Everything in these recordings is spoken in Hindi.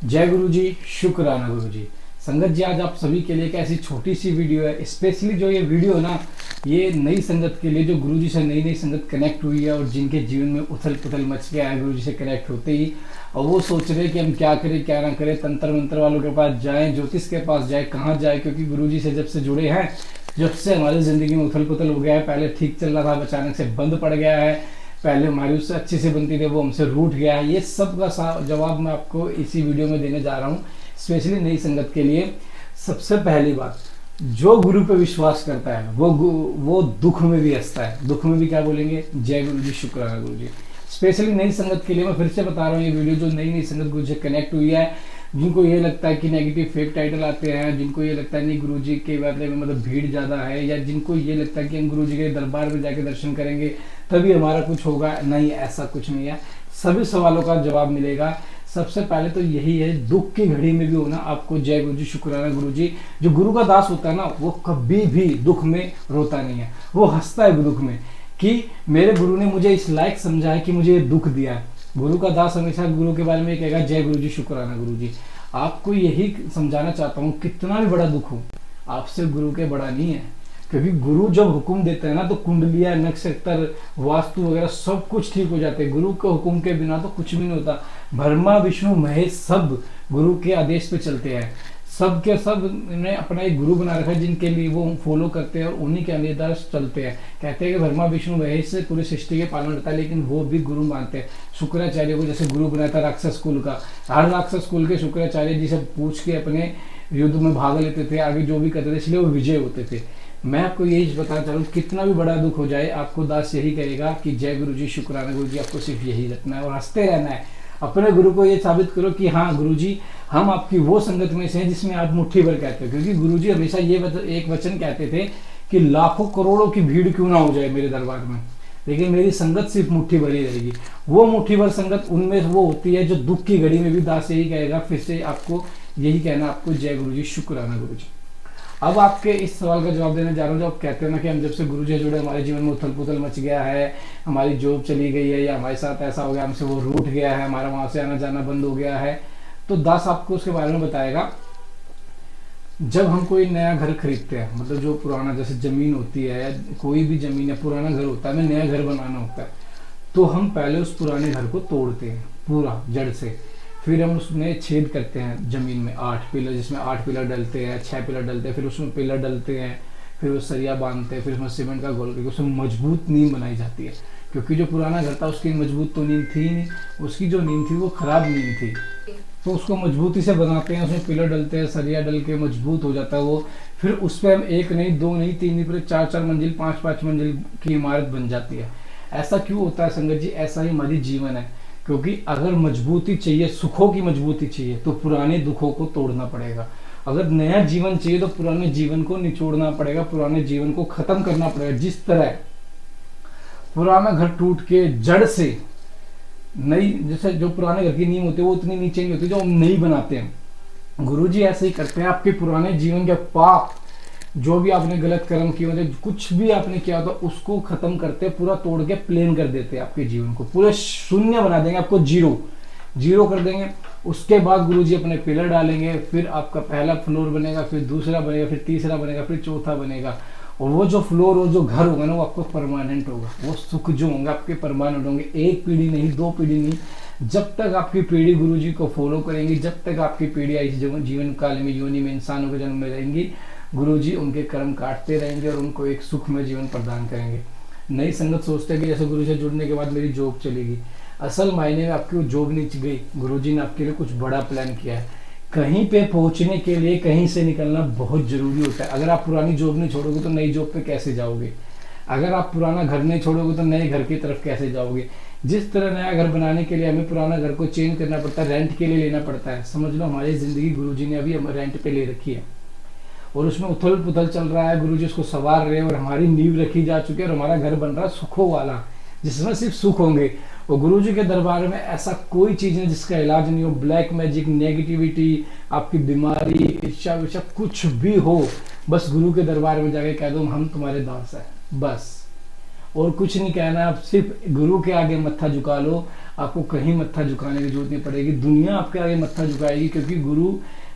जय गुरु जी, शुक्राना गुरु जी। संगत जी, आज आप सभी के लिए एक ऐसी छोटी सी वीडियो है। स्पेशली जो ये वीडियो है ना, ये नई संगत के लिए, जो गुरु जी से नई नई संगत कनेक्ट हुई है और जिनके जीवन में उथल पुथल मच गया है गुरु जी से कनेक्ट होते ही, और वो सोच रहे हैं कि हम क्या करें क्या ना करें, तंत्र मंत्र वालों के पास जाएं, ज्योतिष के पास जाएं, कहाँ जाए, क्योंकि गुरु जी से जब से जुड़े हैं, जब से हमारी ज़िंदगी में उथल पुथल हो गया है। पहले ठीक चल रहा था, अचानक से बंद पड़ गया है। पहले हमारी उससे अच्छी से बनती थी, वो हमसे रूठ गया है। ये सब का जवाब मैं आपको इसी वीडियो में देने जा रहा हूँ, स्पेशली नई संगत के लिए। सबसे पहली बात, जो गुरु पे विश्वास करता है वो दुख में भी हंसता है। दुख में भी क्या बोलेंगे? जय गुरु जी, शुक्राना गुरु जी। स्पेशली नई संगत के लिए मैं फिर से बता रहा हूँ, ये वीडियो जो नई नई संगत गुरु से कनेक्ट हुई है, जिनको ये लगता है कि नेगेटिव फेक टाइटल आते हैं, जिनको ये लगता है नहीं गुरु जी के बारे में मतलब भीड़ ज़्यादा है, या जिनको ये लगता है कि हम गुरु जी के दरबार में जाके दर्शन करेंगे तभी हमारा कुछ होगा, नहीं, ऐसा कुछ नहीं है। सभी सवालों का जवाब मिलेगा। सबसे पहले तो यही है, दुख की घड़ी में भी होना आपको जय गुरु जी, शुक्राना गुरु जी। जो गुरु का दास होता है ना, वो कभी भी दुख में रोता नहीं है, वो हंसता है दुख में कि मेरे गुरु ने मुझे इस लायक समझा है कि मुझे ये दुख दिया है। गुरु का दास हमेशा गुरु के बारे में कहेगा जय गुरु जी, शुक्राना गुरु जी। आपको यही समझाना चाहता हूँ, कितना भी बड़ा दुख हो, आपसे गुरु के बड़ा नहीं है। क्योंकि गुरु जब हुक्म देते हैं ना, तो कुंडलियां, नक्षत्र, वास्तु वगैरह सब कुछ ठीक हो जाते हैं। गुरु के हुक्म के बिना तो कुछ भी नहीं होता। ब्रह्मा विष्णु महेश सब गुरु के आदेश पे चलते हैं। सब के सब ने अपना एक गुरु बना रखा है, जिनके लिए वो फॉलो करते हैं और उन्हीं के आदेश चलते हैं। कहते हैं कि ब्रह्मा विष्णु महेश से पूरी सृष्टि के पालन होता है, लेकिन वो भी गुरु मानते हैं। शुक्राचार्य को जैसे गुरु बनाया था राक्षस कुल का, हर राक्षस कुल के शुक्राचार्य जी से पूछ के अपने युद्ध में भाग लेते थे, आगे जो भी करते थे, इसलिए वो विजय होते थे। मैं आपको यही बताना चाह रहा हूँ, कितना भी बड़ा दुख हो जाए, आपको दास यही कहेगा कि जय गुरु जी, शुक्राना गुरु जी। आपको सिर्फ यही रखना है और हंसते रहना है। अपने गुरु को ये साबित करो कि हाँ गुरु जी, हम आपकी वो संगत में से हैं जिसमें आप मुट्ठी भर कहते हो। क्योंकि गुरु जी हमेशा ये एक वचन कहते थे कि लाखों करोड़ों की भीड़ क्यों ना हो जाए मेरे दरबार में, लेकिन मेरी संगत सिर्फ मुट्ठी भरी रहेगी। वो मुट्ठी भर संगत उनमें वो होती है जो दुख की घड़ी में भी दास यही कहेगा। फिर से आपको यही कहना, आपको जय गुरु जी, शुक्राना गुरु जी। अब आपके इस सवाल का जवाब देने जा रहा हूँ। जो आप कहते हैं ना कि हम जब से गुरु जी जुड़े, हमारे जीवन में उथल पुथल मच गया है, हमारी जॉब चली गई है, या हमारे साथ ऐसा हो गया, हमसे वो रूठ गया है, हमारा वहां से आना जाना बंद हो गया है, तो दास आपको उसके बारे में बताएगा। जब हम कोई नया घर खरीदते हैं, मतलब जो पुराना, जैसे जमीन होती है, कोई भी जमीन है, पुराना घर होता है, हमें नया घर बनाना होता है, तो हम पहले उस पुराने घर को तोड़ते हैं पूरा जड़ से। फिर हम उसमें छेद करते हैं जमीन में, 8 पिलर, जिसमें 8 पिलर डलते हैं, 6 पिलर डलते हैं, फिर उसमें पिलर डलते हैं, फिर वो सरिया बांधते हैं, फिर उसमें सीमेंट का घोल करके उसमें मजबूत नींव बनाई जाती है। क्योंकि जो पुराना घर था उसकी मजबूत तो नींव थी ही नहीं, उसकी जो नींव थी वो खराब नींव थी, तो उसको मजबूती से बनाते हैं, उसमें पिलर डलते हैं, सरिया डल के मजबूत हो जाता है वो। फिर उस पर हम 1 नहीं, 2 नहीं, 3 नहीं, पूरे 4-4 मंजिल, 5-5 मंजिल की इमारत बन जाती है। ऐसा क्यों होता है संगत जी? ऐसा ही हमारी जीवन है। क्योंकि अगर मजबूती चाहिए, सुखों की मजबूती चाहिए, तो पुराने दुखों को तोड़ना पड़ेगा। अगर नया जीवन चाहिए, तो पुराने जीवन को निचोड़ना पड़ेगा, पुराने जीवन को खत्म करना पड़ेगा। जिस तरह पुराना घर टूट के जड़ से नई, जैसे जो पुराने घर की नींव होती है वो उतनी नीचे नहीं होती जो हम नई बनाते हैं, गुरुजी ऐसे ही करते हैं। आपके पुराने जीवन के पाप, जो भी आपने गलत कर्म किए होते, कुछ भी आपने किया होता, उसको खत्म करते, पूरा तोड़ के प्लेन कर देते हैं, आपके जीवन को पूरे शून्य बना देंगे, आपको जीरो कर देंगे। उसके बाद गुरुजी अपने पिलर डालेंगे, फिर आपका पहला फ्लोर बनेगा, फिर दूसरा बनेगा, फिर तीसरा बनेगा, फिर चौथा बनेगा। और वो जो फ्लोर और जो घर होगा ना, वो आपको परमानेंट होगा। वो सुख जो होंगे आपके परमानेंट होंगे, 1 पीढ़ी नहीं, 2 पीढ़ी नहीं, जब तक आपकी पीढ़ी गुरुजी को फॉलो करेंगी, जब तक आपकी पीढ़ी इस जीवन काल में, योनि में, इंसानों के जन्म में रहेंगी, गुरुजी उनके कर्म काटते रहेंगे और उनको एक सुखमय जीवन प्रदान करेंगे। नई संगत सोचते हैं कि जैसे गुरु से जुड़ने के बाद मेरी जॉब चलेगी। असल मायने में आपकी वो जॉब नहीं गई, गुरुजी ने आपके लिए कुछ बड़ा प्लान किया है। कहीं पे पहुंचने के लिए कहीं से निकलना बहुत जरूरी होता है। अगर आप पुरानी जॉब नहीं छोड़ोगे तो नई जॉब पे कैसे जाओगे? अगर आप पुराना घर नहीं छोड़ोगे तो नए घर की तरफ कैसे जाओगे? जिस तरह नया घर बनाने के लिए हमें पुराना घर को चेंज करना पड़ता है, रेंट के लिए लेना पड़ता है। समझ लो हमारी जिंदगी गुरुजी ने अभी हमें रेंट पे ले रखी है और उसमें उथल पुथल चल रहा है, गुरुजी उसको संवार रहे हैं और हमारी नींव रखी जा चुकी है और हमारा घर बन रहा है सुखों वाला, जिसमें सिर्फ सुख होंगे। और गुरुजी के दरबार में ऐसा कोई चीज नहीं जिसका इलाज नहीं हो। ब्लैक मैजिक, नेगेटिविटी, आपकी बीमारी, इच्छा विच्छा कुछ भी हो, बस गुरु के दरबार में जाके कह दो हम तुम्हारे दास हैं, बस। और कुछ नहीं कहना, आप सिर्फ गुरु के आगे मत्था झुका लो, आपको कहीं मत्था झुकाने की जरूरत नहीं पड़ेगी, दुनिया आपके आगे मत्था झुकाएगी, क्योंकि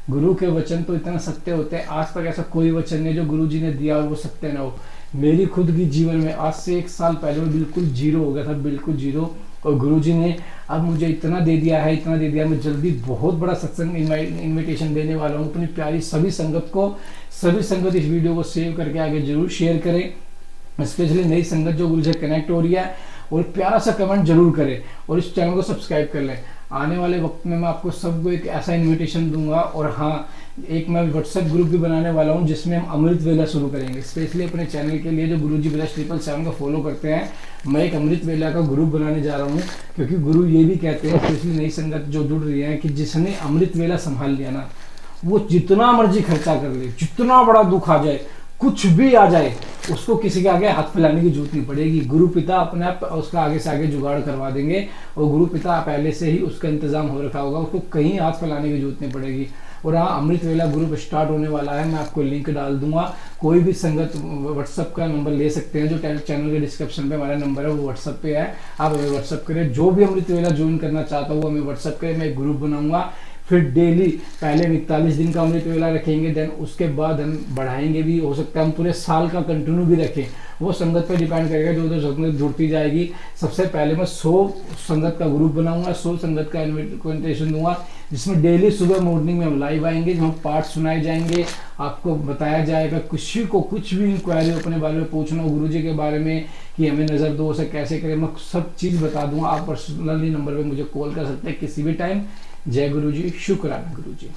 गुरु के वचन तो इतना सत्य होते हैं, आज तक ऐसा कोई वचन नहीं जो गुरु जी ने दिया और वो सत्य ना हो। मेरी खुद की जीवन में आज से 1 साल पहले मैं बिल्कुल जीरो हो गया था, बिल्कुल जीरो, और गुरु जी ने अब मुझे इतना दे दिया है, इतना दे दिया। मैं जल्दी बहुत बड़ा सत्संग इन्विटेशन देने वाला हूँ अपनी प्यारी सभी संगत को। सभी संगत इस वीडियो को सेव करके आगे जरूर शेयर करें, स्पेशली नई संगत जो गुरु से कनेक्ट हो रही है, और प्यारा सा कमेंट जरूर करें और इस चैनल को सब्सक्राइब कर लें। आने वाले वक्त में मैं आपको सबको एक ऐसा इनविटेशन दूंगा, और हाँ, एक मैं व्हाट्सएप ग्रुप भी बनाने वाला हूँ जिसमें हम अमृत वेला शुरू करेंगे, स्पेशली अपने चैनल के लिए जो गुरुजी ब्लेस्ड 777 को फॉलो करते हैं। मैं एक अमृत वेला का ग्रुप बनाने जा रहा हूँ, क्योंकि गुरु ये भी कहते हैं, स्पेशली नई संगत जो जुड़ रही है, कि जिसने अमृत वेला संभाल लिया ना, वो जितना मर्जी खर्चा कर ले, जितना बड़ा दुख आ जाए, कुछ भी आ जाए, उसको किसी के आगे हाथ फैलाने की जरूरत नहीं पड़ेगी। गुरु पिता अपने आप उसका आगे से आगे जुगाड़ करवा देंगे, और गुरु पिता पहले से ही उसका इंतजाम हो रखा होगा, उसको कहीं हाथ फैलाने की जरूरत नहीं पड़ेगी। और हाँ, अमृत वेला ग्रुप स्टार्ट होने वाला है, मैं आपको लिंक डाल दूंगा। कोई भी संगत व्हाट्सअप का नंबर ले सकते हैं, जो चैनल के डिस्क्रिप्शन पे हमारा नंबर है वो व्हाट्सअप पे है, आप हमें व्हाट्सअप करें। जो भी अमृत वेला ज्वाइन करना चाहता हूँ हमें व्हाट्सअप करें, मैं एक ग्रुप बनाऊंगा। फिर डेली पहले 41 दिन का अमृत वेला रखेंगे, देन उसके बाद हम बढ़ाएंगे भी, हो सकता है हम पूरे साल का कंटिन्यू भी रखें, वो संगत पे डिपेंड करेगा, जो जो संगत जुड़ती जाएगी। सबसे पहले मैं 100 संगत का ग्रुप बनाऊंगा, 100 संगत का इन्विटेशन दूंगा, जिसमें डेली सुबह मॉर्निंग में हम लाइव आएंगे, जहाँ पाठ सुनाए जाएंगे, आपको बताया जाएगा। किसी को कुछ भी इंक्वायरी अपने बारे में पूछना हो, गुरु जी के बारे में, कि हमें नज़र दो से कैसे करें, मैं सब चीज़ बता दूंगा। आप पर्सनली नंबर पर मुझे कॉल कर सकते हैं किसी भी टाइम। जय गुरु जी, शुक्राना गुरु जी।